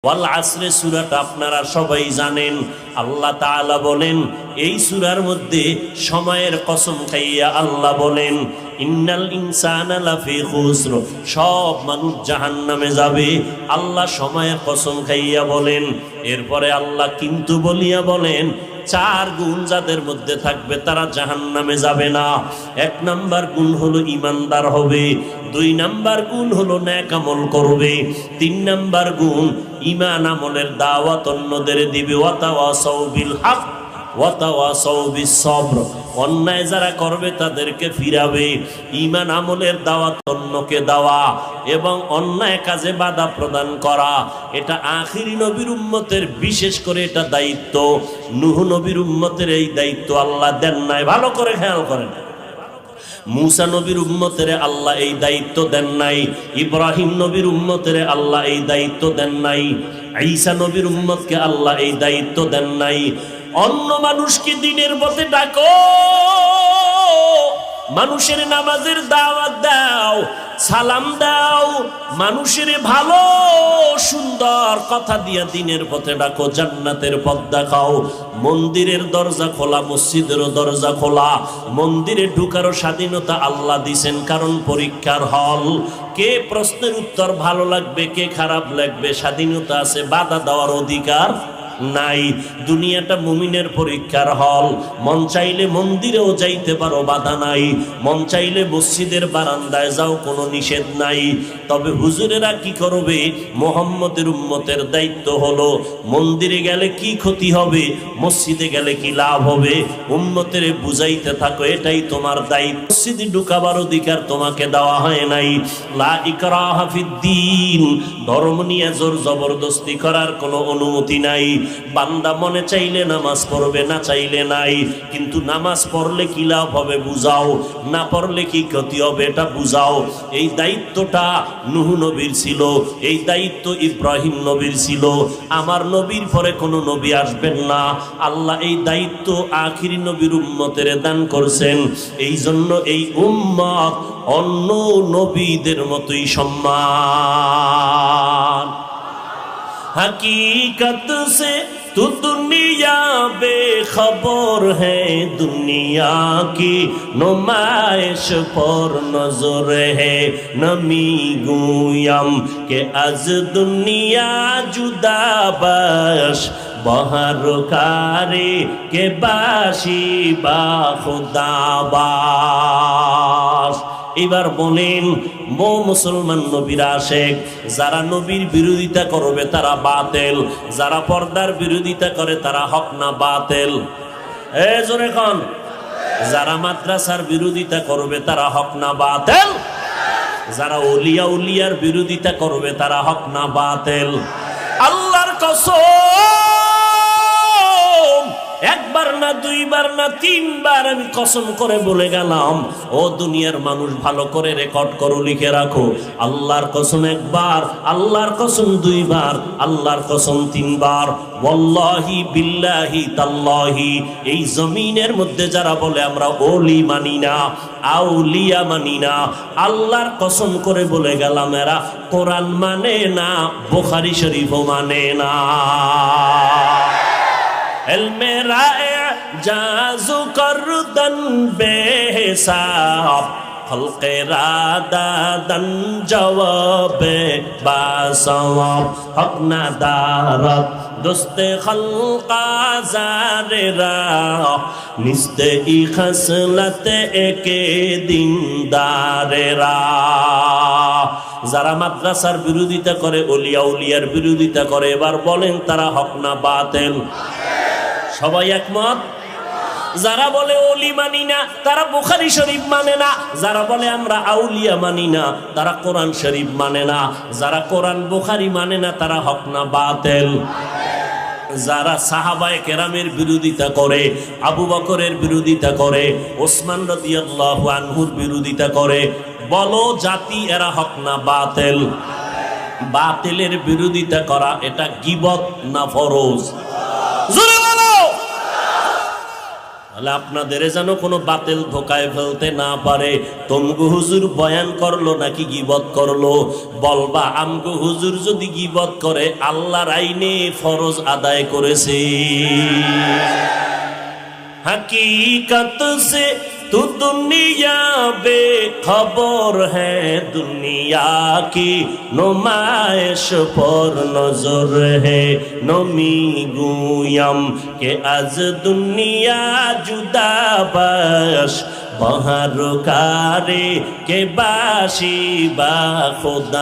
ওয়াল আসরে সূরাটা আপনারা সবাই জানেন। আল্লাহ তাআলা বলেন এই সূরার মধ্যে সময়ের কসম খাইয়া আল্লাহ বলেন ইন্নাল ইনসানা লাফি খুসর, সব মানুষ জাহান্নামে যাবে। আল্লাহ সময়ের কসম খাইয়া বলেন। এরপরে আল্লাহ কিন্তু বলিয়া বলেন চার গুণ যাদের মধ্যে থাকবে তারা জাহান্নামে যাবে না। এক নাম্বার গুণ হলো ইমানদার হবে, দুই নাম্বার গুণ হলো নেক আমল করবে, তিন নাম্বার গুণ ঈমান আমলের দাওয়াত অন্যদের দিবে। ওয়াতাওয়াসাউ বিল হক ওয়াতাওয়াসাউ বিস সবর, অন্যায় যারা করবে তাদেরকে ফিরাবে। ঈমান আমলের দাওয়াত অন্যকে দেওয়া এবং অন্যায় কাজে বাধা প্রদান করা, এটা আখিরি নবীর উম্মতের বিশেষ করে এটা দায়িত্ব। নূহ নবীর উম্মতের এই দায়িত্ব আল্লাহ দেন নাই, ভালো করে খেয়াল করেন। মুসা নবীর উম্মতের আল্লাহ এই দায়িত্ব দেন নাই, ইব্রাহিম নবীর উম্মতের আল্লাহ এই দায়িত্ব দেন নাই, ঈসা নবীর উম্মতকে আল্লাহ এই দায়িত্ব দেন নাই। অন্য মানুষকে দ্বীনের পথে ডাকো, মানুষের নামাজের দাওয়াত দাও, সালাম দাও, মানুষের ভালো সুন্দর কথা দিয়া দ্বীনের পথে ডাকো, জান্নাতের পথ দেখাও। মন্দিরের দরজা খোলা, মসজিদের দরজা খোলা। মন্দিরে ঢুকারও স্বাধীনতা আল্লাহ দিছেন, কারণ পরীক্ষার হল। কে প্রশ্নের উত্তর ভালো লাগবে, কে খারাপ লাগবে, স্বাধীনতা আছে, বাধা দেওয়ার অধিকার নাই। দুনিয়াটা মুমিনের পরীক্ষার হল। মন চাইলে মন্দিরেও যাইতে পারো, বাধা নাই। মন চাইলে মসজিদের বারান্দায় যাও, কোনো নিষেধ নাই। তবে হুজুরেরা কি করবে? মুহাম্মদের উম্মতের দায়িত্ব হলো মন্দিরে গেলে কি ক্ষতি হবে, মসজিদে গেলে কি লাভ হবে, উম্মতের বুঝাইতে থাকো, এটাই তোমার দায়িত্ব। মসজিদে ঢুকাবার অধিকার তোমাকে দেওয়া হয় নাই। লা ইকরাহা ফিদ্দীন, ধর্ম নিয়ে জোর জবরদস্তি করার কোনো অনুমতি নাই। বান্দা মনে চাইলে নামাজ পড়বে, না চাইলে নাই। কিন্তু নামাজ পড়লে কি লাভ হবে বুঝাও, না পড়লে কি ক্ষতি হবে এটা বুঝাও। এই দায়িত্বটা নূহ নবীর ছিল, এই দায়িত্ব ইব্রাহিম নবীর ছিল। আমার নবীর পরে কোনো নবী আসবেন না, আল্লাহ এই দায়িত্ব আখিরি নবীর উম্মতের দান করছেন। এই জন্য এই উম্মত অন্য নবীদের মতোই সম্মান। हकीकत से तू दुनिया बेखबर है, दुनिया की नुमाइश पर नजर है। नमी गुयम के अज दुनिया जुदा बश, बहर कारे के बाशी बा खुदा बाश। এবার বলেন মুসলমান নবীর আশেক, যারা নবীর বিরোধিতা করবে তারা বাতেল, যারা পর্দার বিরোধিতা করে তারা হক না বাতেল? জোরে কোন? যারা মাদ্রাসার বিরোধিতা করবে তারা হক না বাতেল? যারা ওলিয়া উলিয়ার বিরোধিতা করবে তারা হক না বাতেল? আল্লাহর কসম, একবার না দুইবার না তিনবার আমি কসম করে বলে গেলাম, ও দুনিয়ার মানুষ ভালো করে রেকর্ড করো, লিখে রাখো। আল্লাহর কসম একবার, আল্লাহর কসম দুইবার, আল্লাহর কসম তিনবার। ওয়াল্লাহি বিল্লাহি তাল্লাহি, এই জমিনের মধ্যে যারা বলে আমরা ওলি মানি না, আউলিয়া মানি না, আল্লাহর কসম করে বলে গেলাম এরা কোরআন মানে না, বুখারী শরীফও মানে না। इल्मे राए जाजु करदन बेहिसाब, खल्क़े रादादन जवाबे बासवाब। हक ना दारत दोस्ते खल्क़ा ज़ारे राह, निस्ते ई खसलते एके दिन दारे राह। যারা মাদ্রাসার বিরোধিতা করে, ওলিয়া উলিয়ার বিরোধিতা করে, এবার বলেন তারা হক না বাতেল? সবাই একমত? যারা বলে ওলি মানি না তারা বুখারী শরীফ মানে না, যারা বলে আমরা আউলিয়া মানি না তারা কোরআন শরীফ মানে না, যারা কোরআন বুখারী মানে না তারা হক না বাতেল? যারা সাহাবায়ে কেরামের বিরোধিতা করে, আবু বকরের বিরোধিতা করে, ওসমান রাদিয়াল্লাহু আনহুর বিরোধিতা করে, বলো জাতি এরা হক না বাতেল? বাতিলের বিরোধিতা করা এটা গীবত না ফরজ? জোরে বলো। তাহলে আপনাদের যেন কোনো বাতিল ধোকায় ফেলতে না পারে। তমগু হুজুর বয়ান করলো নাকি গীবত করলো, বলবা আমগু হুজুর যদি গীবত করে আল্লাহর আইনে ফরজ আদায় করেছে। हकीकत से तू दुनिया बेखबर है, दुनिया की नुमाइश पर नजर है। नमी गुयम के आज दुनिया जुदा बाश, बहार कारे के बाशी बा खुदा।